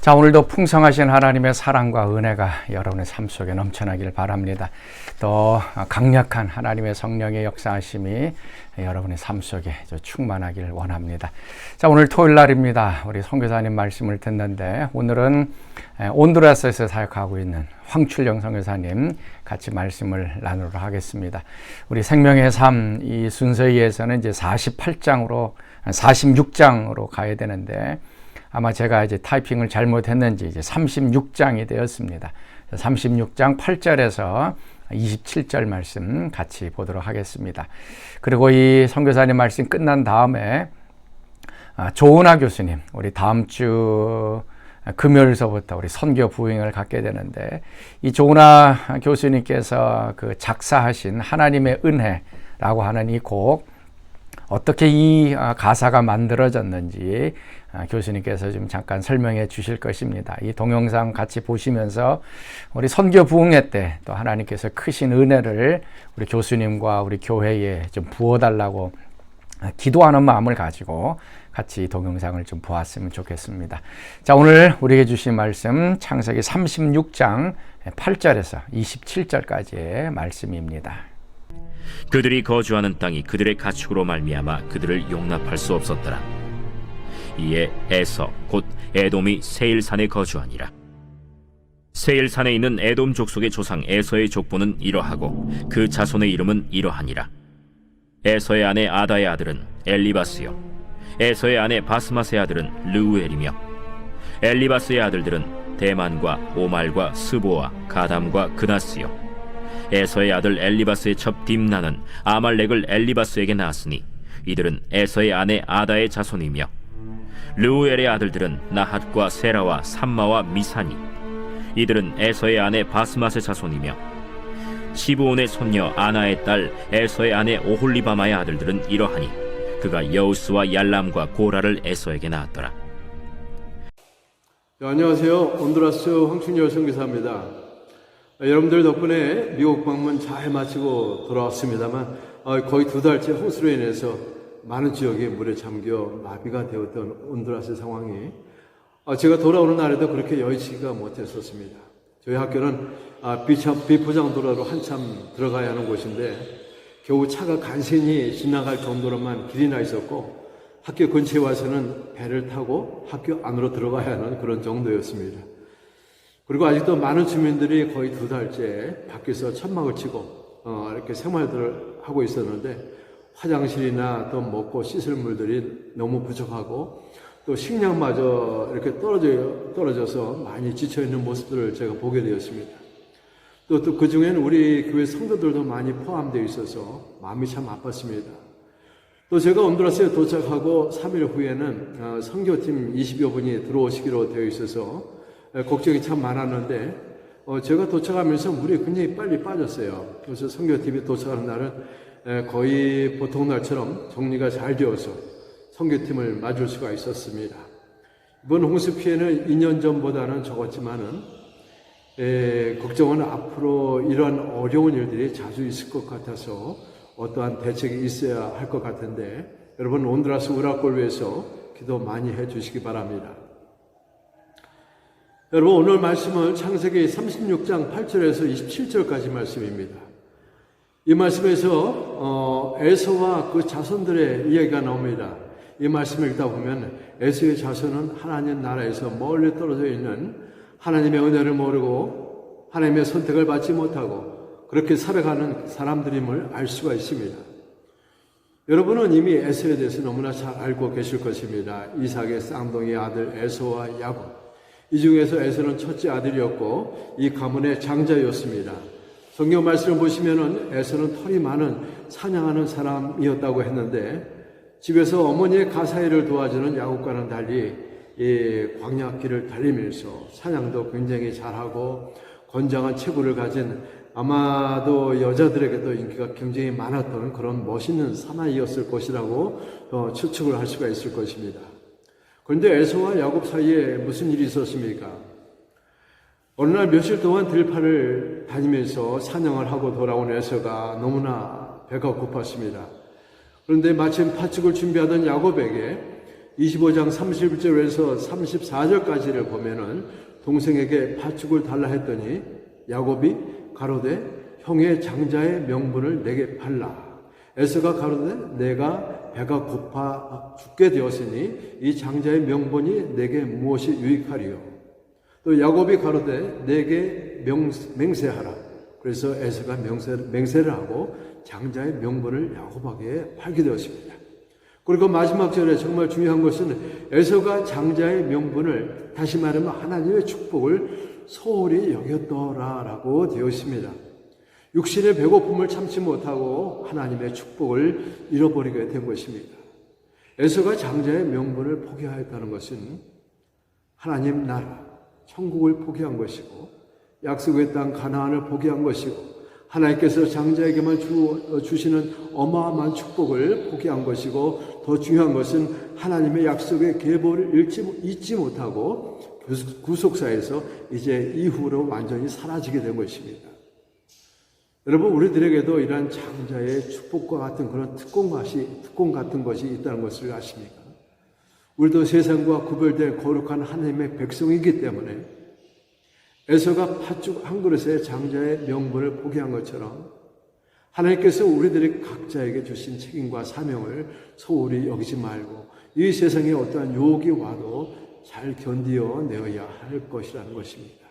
자, 오늘도 풍성하신 하나님의 사랑과 은혜가 여러분의 삶 속에 넘쳐나길 바랍니다. 또 강력한 하나님의 성령의 역사하심이 여러분의 삶 속에 충만하길 원합니다. 자, 오늘 토요일 날입니다. 우리 선교사님 말씀을 듣는데 오늘은 온두라스에서 사역하고 있는 황출영 선교사님 같이 말씀을 나누도록 하겠습니다. 우리 생명의 삶 이 순서에서는 이제 46장으로 가야 되는데 아마 제가 이제 타이핑을 잘못했는지 이제 36장이 되었습니다. 36장 8절에서 27절 말씀 같이 보도록 하겠습니다. 그리고 이 선교사님 말씀 끝난 다음에 조은하 교수님, 우리 다음 주 금요일서부터 우리 선교 부흥을 갖게 되는데 이 조은하 교수님께서 그 작사하신 하나님의 은혜라고 하는 이 곡 어떻게 이 가사가 만들어졌는지 교수님께서 좀 잠깐 설명해 주실 것입니다. 이 동영상 같이 보시면서 우리 선교 부흥회 때 또 하나님께서 크신 은혜를 우리 교수님과 우리 교회에 좀 부어달라고 기도하는 마음을 가지고 같이 이 동영상을 좀 보았으면 좋겠습니다. 자, 오늘 우리에게 주신 말씀 창세기 36장 8절에서 27절까지의 말씀입니다. 그들이 거주하는 땅이 그들의 가축으로 말미암아 그들을 용납할 수 없었더라. 이에 에서 곧 에돔이 세일산에 거주하니라. 세일산에 있는 에돔 족속의 조상 에서의 족보는 이러하고 그 자손의 이름은 이러하니라. 에서의 아내 아다의 아들은 엘리바스요, 에서의 아내 바스맛의 아들은 르우엘이며, 엘리바스의 아들들은 대만과 오말과 스보와 가담과 그나스요, 에서의 아들 엘리바스의 첩 딥나는 아말렉을 엘리바스에게 낳았으니 이들은 에서의 아내 아다의 자손이며, 르우엘의 아들들은 나핫과 세라와 삼마와 미사니 이들은 에서의 아내 바스맛의 자손이며, 시브온의 손녀 아나의 딸 에서의 아내 오홀리바마의 아들들은 이러하니 그가 여우스와 얄람과 고라를 에서에게 낳았더라. 안녕하세요. 온두라스 황충열 선교사입니다. 여러분들 덕분에 미국 방문 잘 마치고 돌아왔습니다만 거의 2달째 홍수로 인해서 많은 지역이 물에 잠겨 마비가 되었던 온두라스 상황이 제가 돌아오는 날에도 그렇게 여의치가 못했었습니다. 저희 학교는 비포장도로로 한참 들어가야 하는 곳인데 겨우 차가 간신히 지나갈 정도로만 길이 나 있었고 학교 근처에 와서는 배를 타고 학교 안으로 들어가야 하는 그런 정도였습니다. 그리고 아직도 많은 주민들이 거의 2달째 밖에서 천막을 치고 이렇게 생활들을 하고 있었는데 화장실이나 또 먹고 씻을 물들이 너무 부족하고 또 식량마저 이렇게 떨어져서 많이 지쳐있는 모습들을 제가 보게 되었습니다. 또 그 중에는 우리 교회 성도들도 많이 포함되어 있어서 마음이 참 아팠습니다. 또 제가 온두라스에 도착하고 3일 후에는 선교팀 20여 분이 들어오시기로 되어 있어서 걱정이 참 많았는데 제가 도착하면서 물이 굉장히 빨리 빠졌어요. 그래서 선교팀이 도착하는 날은 거의 보통 날처럼 정리가 잘 되어서 선교팀을 맞을 수가 있었습니다. 이번 홍수 피해는 2년 전보다는 적었지만은 걱정은 앞으로 이런 어려운 일들이 자주 있을 것 같아서 어떠한 대책이 있어야 할 것 같은데 여러분 온두라스 우라골 위해서 기도 많이 해 주시기 바랍니다. 여러분 오늘 말씀은 창세기 36장 8절에서 27절까지 말씀입니다. 이 말씀에서 에서와 그 자손들의 이야기가 나옵니다. 이 말씀을 읽다 보면 에서의 자손은 하나님 나라에서 멀리 떨어져 있는 하나님의 은혜를 모르고 하나님의 선택을 받지 못하고 그렇게 살아가는 사람들임을 알 수가 있습니다. 여러분은 이미 에서에 대해서 너무나 잘 알고 계실 것입니다. 이삭의 쌍둥이 아들 에서와 야곱. 이 중에서 에서는 첫째 아들이었고 이 가문의 장자였습니다. 성경 말씀을 보시면은 에서는 털이 많은 사냥하는 사람이었다고 했는데 집에서 어머니의 가사일을 도와주는 야곱과는 달리 이 광야길을 달리면서 사냥도 굉장히 잘하고 건장한 체구를 가진 아마도 여자들에게도 인기가 굉장히 많았던 그런 멋있는 사나이였을 것이라고 추측을 할 수가 있을 것입니다. 그런데 에서와 야곱 사이에 무슨 일이 있었습니까? 어느 날 며칠 동안 들판을 다니면서 사냥을 하고 돌아온 에서가 너무나 배가 고팠습니다. 그런데 마침 팥죽을 준비하던 야곱에게 25장 31절에서 34절까지를 보면은 동생에게 팥죽을 달라 했더니 야곱이 가로되 형의 장자의 명분을 내게 팔라. 에서가 가로되 내가 배가 고파 죽게 되었으니 이 장자의 명분이 내게 무엇이 유익하리요. 또 야곱이 가로되 내게 맹세하라. 그래서 에서가 맹세를 하고 장자의 명분을 야곱에게 팔게 되었습니다. 그리고 마지막 절에 정말 중요한 것은 에서가 장자의 명분을, 다시 말하면 하나님의 축복을 소홀히 여겼더라라고 되어 있습니다. 육신의 배고픔을 참지 못하고 하나님의 축복을 잃어버리게 된 것입니다. 에서가 장자의 명분을 포기하였다는 것은 하나님 나라, 천국을 포기한 것이고 약속의 땅 가나안을 포기한 것이고 하나님께서 장자에게만 주시는 어마어마한 축복을 포기한 것이고, 더 중요한 것은 하나님의 약속의 계보를 잊지 못하고 구속사에서 이제 이후로 완전히 사라지게 된 것입니다. 여러분, 우리들에게도 이러한 장자의 축복과 같은 그런 특권 같은 것이 있다는 것을 아십니까? 우리도 세상과 구별된 거룩한 하나님의 백성이기 때문에 에서가 팥죽 한 그릇에 장자의 명분을 포기한 것처럼 하나님께서 우리들이 각자에게 주신 책임과 사명을 소홀히 여기지 말고 이 세상에 어떠한 유혹이 와도 잘 견디어 내어야 할 것이라는 것입니다.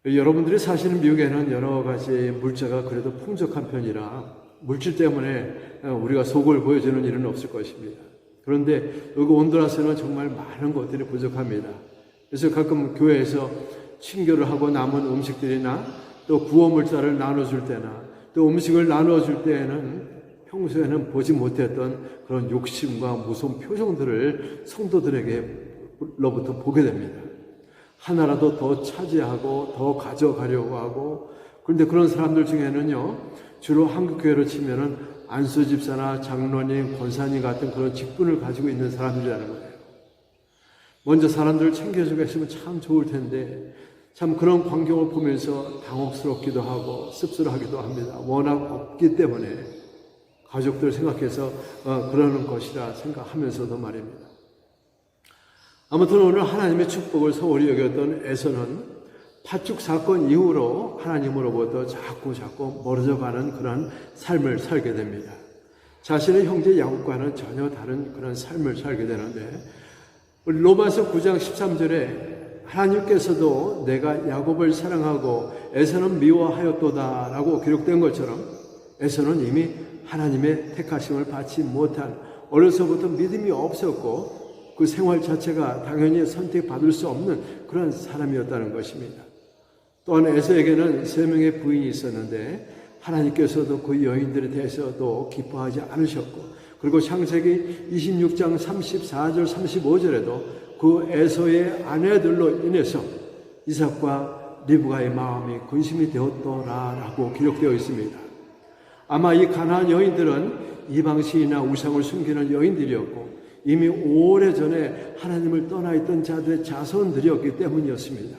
여러분들이 사시는 미국에는 여러 가지 물자가 그래도 풍족한 편이라 물질 때문에 우리가 속을 보여주는 일은 없을 것입니다. 그런데 여기 온두라스는 정말 많은 것들이 부족합니다. 그래서 가끔 교회에서 친교를 하고 남은 음식들이나 또 구호물자를 나눠줄 때나 또 음식을 나눠줄 때에는 평소에는 보지 못했던 그런 욕심과 무서운 표정들을 성도들에게로부터 보게 됩니다. 하나라도 더 차지하고 더 가져가려고 하고, 그런데 그런 사람들 중에는요, 주로 한국교회로 치면은 안수 집사나 장로님, 권사님 같은 그런 직분을 가지고 있는 사람들이라는 거예요. 먼저 사람들을 챙겨주고 했으면 참 좋을 텐데 참 그런 광경을 보면서 당혹스럽기도 하고 씁쓸하기도 합니다. 워낙 없기 때문에 가족들 생각해서 그러는 것이라 생각하면서도 말입니다. 아무튼 오늘 하나님의 축복을 소홀히 여겼던 에서는 팥죽 사건 이후로 하나님으로부터 자꾸 멀어져 가는 그런 삶을 살게 됩니다. 자신의 형제 야곱과는 전혀 다른 그런 삶을 살게 되는데, 로마서 9장 13절에 하나님께서도 내가 야곱을 사랑하고 에서는 미워하였도다 라고 기록된 것처럼 에서는 이미 하나님의 택하심을 받지 못한, 어려서부터 믿음이 없었고 그 생활 자체가 당연히 선택받을 수 없는 그런 사람이었다는 것입니다. 또한 에서에게는 3명의 부인이 있었는데 하나님께서도 그 여인들에 대해서도 기뻐하지 않으셨고, 그리고 창세기 26장 34절 35절에도 그 에서의 아내들로 인해서 이삭과 리브가의 마음이 근심이 되었더라라고 기록되어 있습니다. 아마 이 가나안 여인들은 이방신이나 우상을 숨기는 여인들이었고 이미 오래전에 하나님을 떠나 있던 자들의 자손들이었기 때문이었습니다.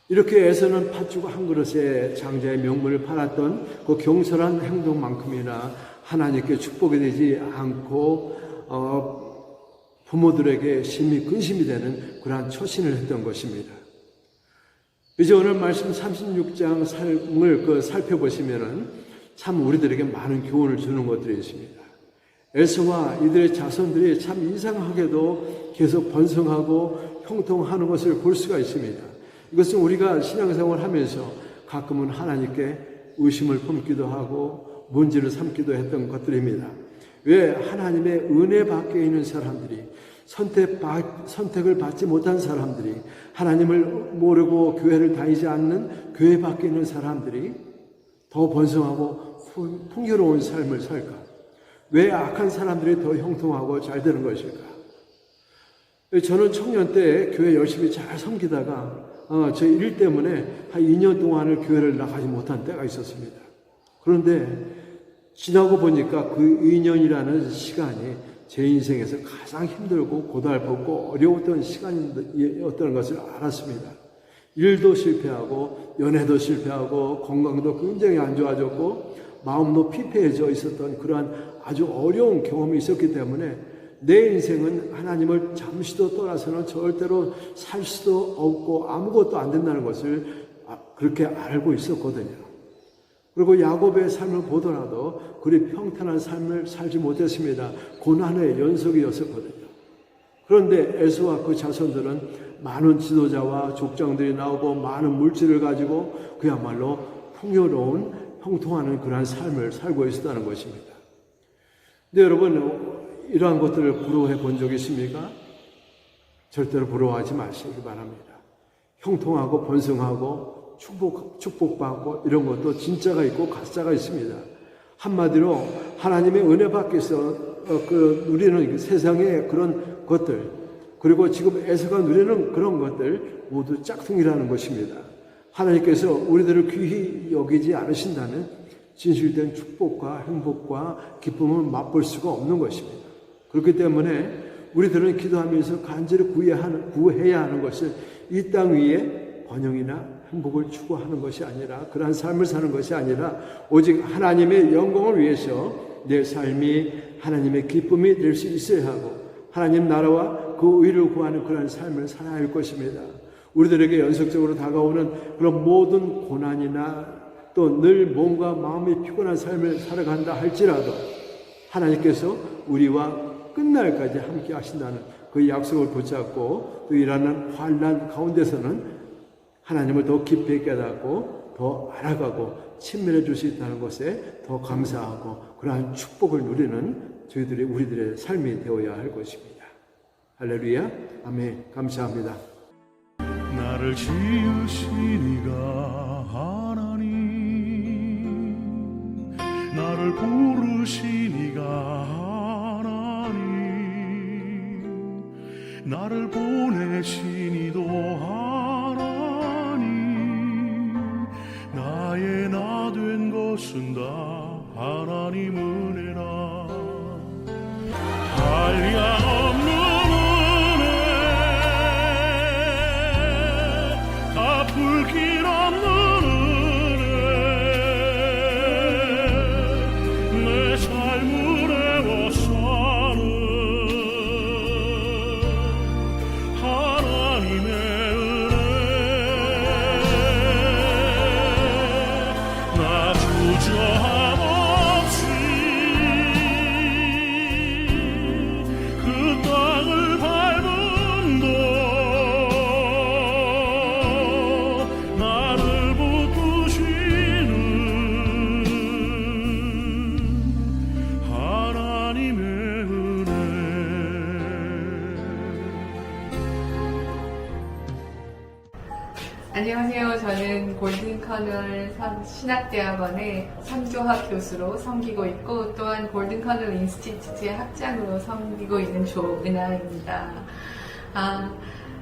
이렇게 에서는 팥죽 한 그릇에 장자의 명분을 팔았던 그 경솔한 행동만큼이나 하나님께 축복이 되지 않고 부모들에게 심히 근심이 되는 그러한 처신을 했던 것입니다. 이제 오늘 말씀 36장 삶을 살펴보시면은 참 우리들에게 많은 교훈을 주는 것들이 있습니다. 에서와 이들의 자손들이 참 이상하게도 계속 번성하고 형통하는 것을 볼 수가 있습니다. 이것은 우리가 신앙생활을 하면서 가끔은 하나님께 의심을 품기도 하고 문제를 삼기도 했던 것들입니다. 왜 하나님의 은혜 밖에 있는 사람들이, 선택을 받지 못한 사람들이, 하나님을 모르고 교회를 다니지 않는 교회 밖에 있는 사람들이 더 번성하고 풍요로운 삶을 살까? 왜 악한 사람들이 더 형통하고 잘 되는 것일까? 저는 청년 때 교회 열심히 잘 섬기다가 저 일 때문에 한 2년 동안을 교회를 나가지 못한 때가 있었습니다. 그런데 지나고 보니까 그 2년이라는 시간이 제 인생에서 가장 힘들고 고달팠고 어려웠던 시간이었다는 것을 알았습니다. 일도 실패하고 연애도 실패하고 건강도 굉장히 안 좋아졌고 마음도 피폐해져 있었던 그러한 아주 어려운 경험이 있었기 때문에 내 인생은 하나님을 잠시도 떠나서는 절대로 살 수도 없고 아무것도 안 된다는 것을 그렇게 알고 있었거든요. 그리고 야곱의 삶을 보더라도 그리 평탄한 삶을 살지 못했습니다. 고난의 연속이었었거든요. 그런데 에서와 그 자손들은 많은 지도자와 족장들이 나오고 많은 물질을 가지고 그야말로 풍요로운 형통하는 그러한 삶을 살고 있었다는 것입니다. 근데 여러분, 이러한 것들을 부러워해 본 적이 있습니까? 절대로 부러워하지 마시기 바랍니다. 형통하고 번성하고 축복받고 이런 것도 진짜가 있고 가짜가 있습니다. 한마디로 하나님의 은혜 밖에서 누리는 세상의 그런 것들, 그리고 지금 에서가 누리는 그런 것들 모두 짝퉁이라는 것입니다. 하나님께서 우리들을 귀히 여기지 않으신다면 진실된 축복과 행복과 기쁨을 맛볼 수가 없는 것입니다. 그렇기 때문에 우리들은 기도하면서 간절히 구해야 하는 것은 이 땅 위에 번영이나 행복을 추구하는 것이 아니라, 그러한 삶을 사는 것이 아니라 오직 하나님의 영광을 위해서 내 삶이 하나님의 기쁨이 될 수 있어야 하고 하나님 나라와 그 의를 구하는 그런 삶을 살아야 할 것입니다. 우리들에게 연속적으로 다가오는 그런 모든 고난이나 또 늘 몸과 마음이 피곤한 삶을 살아간다 할지라도 하나님께서 우리와 끝날까지 함께 하신다는 그 약속을 붙잡고 또 일하는 환난 가운데서는 하나님을 더 깊이 깨닫고 더 알아가고 친밀해질 수 있다는 것에 더 감사하고 그러한 축복을 누리는 우리들의 삶이 되어야 할 것입니다. 할렐루야, 아멘. 감사합니다. 나를 지으신 이가 하나님, 나를 부르신 이가 하나님, 나를 보내신 이도 하나님, 나의 나 된 것은 다 하나님 은혜라. 한량없는 불길 없는 은혜, 내 삶을 애워싸는 하나님의 은혜, 나 주저함 없이 그 땅을 밟은 도 안녕하세요. 저는 골든커널 신학대학원의 선교학 교수로 섬기고 있고 또한 골든커널 인스티튜트의 학장으로 섬기고 있는 조은하입니다.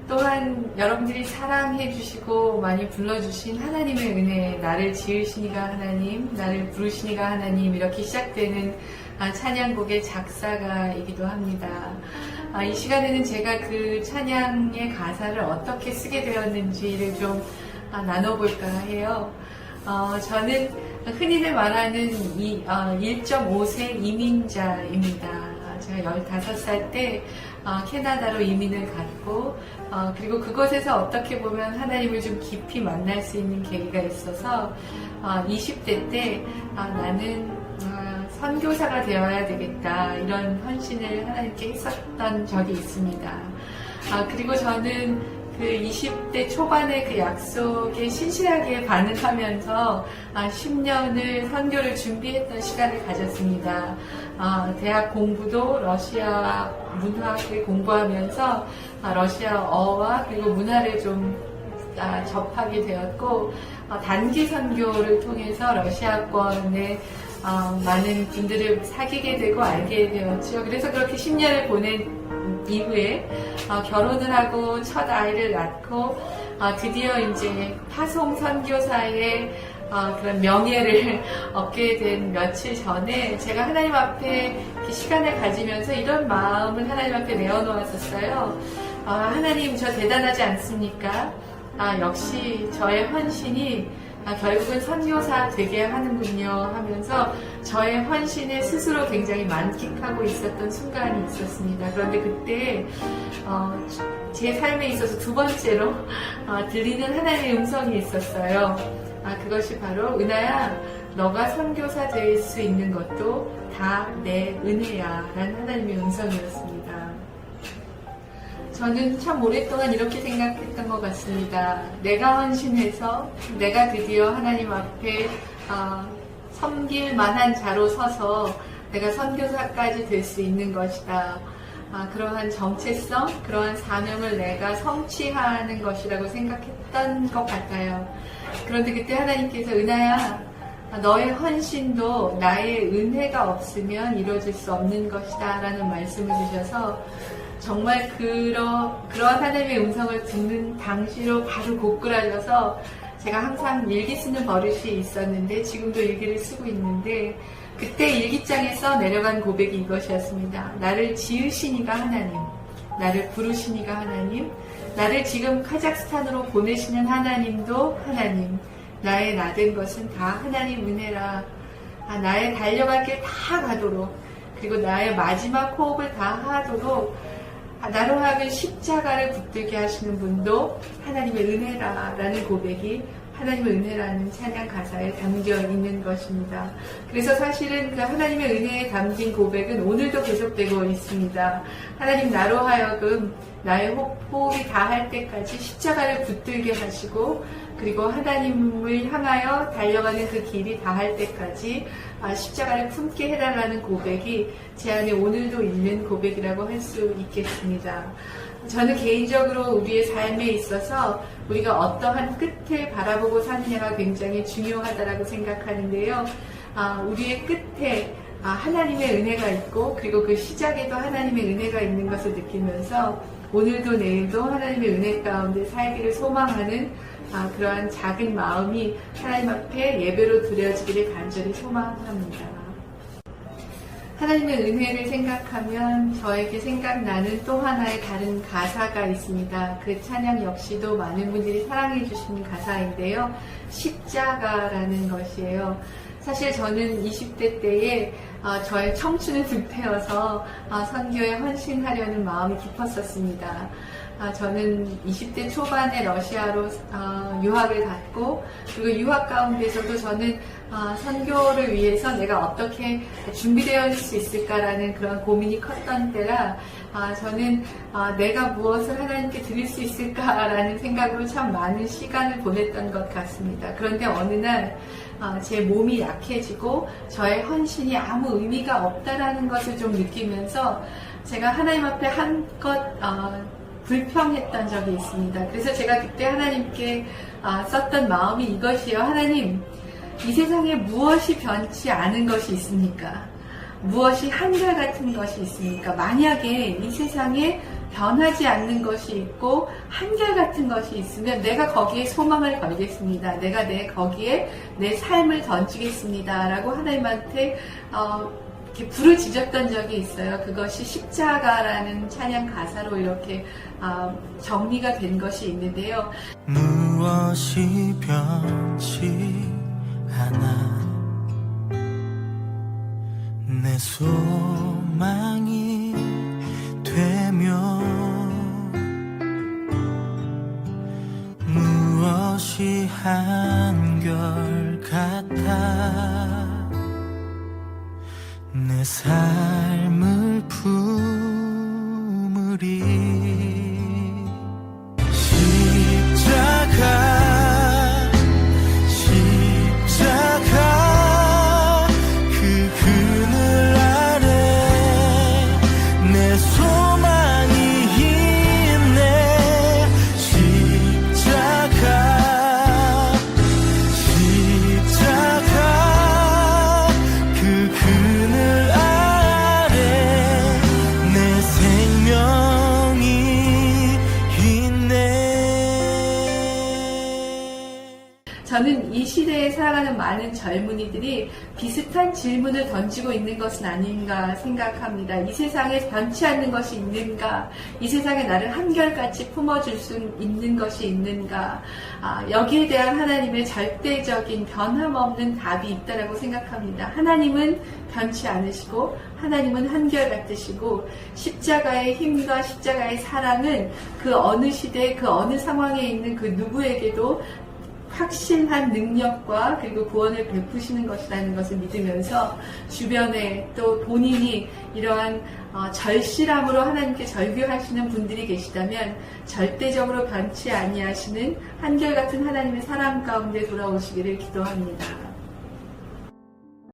또한 여러분들이 사랑해 주시고 많이 불러주신 하나님의 은혜, 나를 지으시니가 하나님, 나를 부르시니가 하나님, 이렇게 시작되는 찬양곡의 작사가이기도 합니다. 이 시간에는 제가 그 찬양의 가사를 어떻게 쓰게 되었는지를 좀 나눠볼까 해요. 저는 흔히들 말하는 1.5세 이민자입니다. 제가 15살 때 캐나다로 이민을 갔고 그리고 그곳에서 어떻게 보면 하나님을 좀 깊이 만날 수 있는 계기가 있어서 20대 때 나는 선교사가 되어야 되겠다, 이런 헌신을 하나님께 했었던 적이 있습니다. 그리고 저는 그 20대 초반의 그 약속에 신실하게 반응하면서 10년을 선교를 준비했던 시간을 가졌습니다. 대학 공부도 러시아 문학을 공부하면서 러시아어와 그리고 문화를 좀 접하게 되었고, 단기 선교를 통해서 러시아권의 많은 분들을 사귀게 되고 알게 되었죠. 그래서 그렇게 10년을 보낸 이후에 결혼을 하고 첫 아이를 낳고 드디어 이제 파송 선교사의 그런 명예를 얻게 된 며칠 전에 제가 하나님 앞에 시간을 가지면서 이런 마음을 하나님 앞에 내어놓았었어요. 하나님, 저 대단하지 않습니까? 역시 저의 헌신이 결국은 선교사 되게 하는군요 하면서 저의 헌신에 스스로 굉장히 만끽하고 있었던 순간이 있었습니다. 그런데 그때 제 삶에 있어서 두 번째로 들리는 하나님의 음성이 있었어요. 그것이 바로 은하야, 너가 선교사 될 수 있는 것도 다 내 은혜야 라는 하나님의 음성이었습니다. 저는 참 오랫동안 이렇게 생각했던 것 같습니다. 내가 헌신해서 내가 드디어 하나님 앞에 섬길 만한 자로 서서 내가 선교사까지 될 수 있는 것이다. 그러한 정체성, 그러한 사명을 내가 성취하는 것이라고 생각했던 것 같아요. 그런데 그때 하나님께서 은하야, 너의 헌신도 나의 은혜가 없으면 이루어질 수 없는 것이다 라는 말씀을 주셔서 정말 그러한 하나님의 음성을 듣는 당시로 바로 고꾸라져서 제가 항상 일기 쓰는 버릇이 있었는데 지금도 일기를 쓰고 있는데 그때 일기장에서 내려간 고백이 이것이었습니다. 나를 지으시니가 하나님, 나를 부르시니가 하나님, 나를 지금 카자흐스탄으로 보내시는 하나님도 하나님, 나의 나된 것은 다 하나님 은혜라. 나의 달려갈 길 다 가도록, 그리고 나의 마지막 호흡을 다 하도록 나로 하여금 십자가를 붙들게 하시는 분도 하나님의 은혜라라는 고백이 하나님의 은혜라는 찬양 가사에 담겨 있는 것입니다. 그래서 사실은 그 하나님의 은혜에 담긴 고백은 오늘도 계속되고 있습니다. 하나님, 나로 하여금 나의 호흡이 다 할 때까지 십자가를 붙들게 하시고, 그리고 하나님을 향하여 달려가는 그 길이 다 할 때까지 십자가를 품게 해달라는 고백이 제 안에 오늘도 있는 고백이라고 할 수 있겠습니다. 저는 개인적으로 우리의 삶에 있어서 우리가 어떠한 끝을 바라보고 사느냐가 굉장히 중요하다고 생각하는데요. 우리의 끝에 하나님의 은혜가 있고, 그리고 그 시작에도 하나님의 은혜가 있는 것을 느끼면서 오늘도 내일도 하나님의 은혜 가운데 살기를 소망하는 그러한 작은 마음이 하나님 앞에 예배로 드려지기를 간절히 소망합니다. 하나님의 은혜를 생각하면 저에게 생각나는 또 하나의 다른 가사가 있습니다. 그 찬양 역시도 많은 분들이 사랑해 주시는 가사인데요. 십자가라는 것이에요. 사실 저는 20대 때에 저의 청춘을 불태워서 선교에 헌신하려는 마음이 깊었었습니다. 저는 20대 초반에 러시아로 유학을 갔고, 그리고 유학 가운데서도 저는 선교를 위해서 내가 어떻게 준비되어 있을 수 있을까라는 그런 고민이 컸던 때라 저는 내가 무엇을 하나님께 드릴 수 있을까라는 생각으로 참 많은 시간을 보냈던 것 같습니다. 그런데 어느 날 제 몸이 약해지고 저의 헌신이 아무 의미가 없다라는 것을 좀 느끼면서 제가 하나님 앞에 한껏 불평했던 적이 있습니다. 그래서 제가 그때 하나님께 썼던 마음이 이것이에요. 하나님, 이 세상에 무엇이 변치 않은 것이 있습니까? 무엇이 한결같은 것이 있습니까? 만약에 이 세상에 변하지 않는 것이 있고 한결같은 것이 있으면 내가 거기에 소망을 걸겠습니다. 내가 거기에 내 삶을 던지겠습니다. 라고 하나님한테 이렇게 부르짖었던 적이 있어요. 그것이 십자가라는 찬양 가사로 이렇게 정리가 된 것이 있는데요. 무엇이 변치 않아 내 소망이 되며 무엇이 한결같아 내 삶을 품으리 십자가 그 그늘 아래 내 소망이 있네 십자가 그 그늘 아래 내 생명이 이 시대에 살아가는 많은 젊은이들이 비슷한 질문을 던지고 있는 것은 아닌가 생각합니다. 이 세상에 변치 않는 것이 있는가? 이 세상에 나를 한결같이 품어줄 수 있는 것이 있는가? 여기에 대한 하나님의 절대적인 변함없는 답이 있다라고 생각합니다. 하나님은 변치 않으시고 하나님은 한결같으시고 십자가의 힘과 십자가의 사랑은 그 어느 시대 그 어느 상황에 있는 그 누구에게도 확실한 능력과 그리고 구원을 베푸시는 것이라는 것을 믿으면서 주변에 또 본인이 이러한 절실함으로 하나님께 절규하시는 분들이 계시다면 절대적으로 변치 아니하시는 한결같은 하나님의 사랑 가운데 돌아오시기를 기도합니다.